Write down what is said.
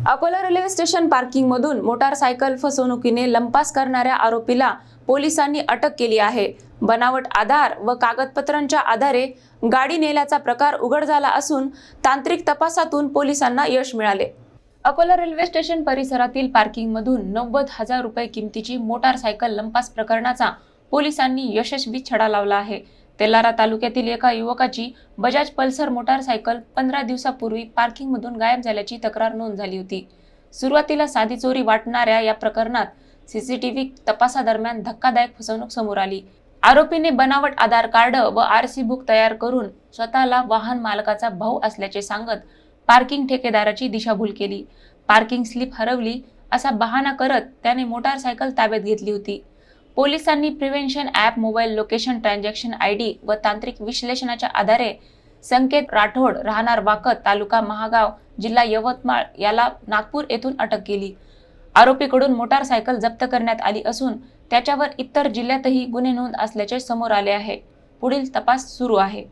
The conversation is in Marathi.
अकोला रेल्वे स्टेशन पार्किंगमधून मोटारसायकल फसवणुकीने लंपास करणाऱ्या आरोपीला पोलिसांनी अटक केली आहे। बनावट आधार व कागदपत्रांच्या आधारे गाडी नेल्याचा प्रकार उघड झाला असून तांत्रिक तपासातून पोलिसांना यश मिळाले। अकोला रेल्वे स्टेशन परिसरातील पार्किंगमधून 90,000 रुपये किमतीची मोटारसायकल लंपास प्रकरणाचा पोलिसांनी यशस्वी छडा लावला आहे। तेलारा तालुक्यातील एका युवकाची बजाज पल्सर मोटारसायकल 15 दिवसापूर्वी पार्किंगमधून गायब झाल्याची तक्रार नोंद झाली होती। सुरुवातीला साधी चोरी वाटणाऱ्या या प्रकरणात सीसीटीव्ही तपासादरम्यान धक्कादायक फसवणूक समोर आली। आरोपीने बनावट आधार कार्ड व आरसी बुक तयार करून स्वतःला वाहन मालकाचा भाऊ असल्याचे सांगत पार्किंग ठेकेदाराची दिशाभूल केली। पार्किंग स्लिप हरवली असा बहाणा करत त्याने मोटारसायकल ताब्यात घेतली होती। पोलिसांनी prevention app, mobile location, transaction ID व तांत्रिक विश्लेषणाच्या आधारे संकेत राठोड राहणार वाकत, तालुका महागाव, जिल्हा यवतमाळ याला नागपूर येथून अटक केली। आरोपीकडून मोटारसायकल जप्त करण्यात आली असून त्याच्यावर इतर जिल्ह्यातही गुन्हे नोंद असल्याचे समोर आले आहे। पुढील तपास सुरू आहे।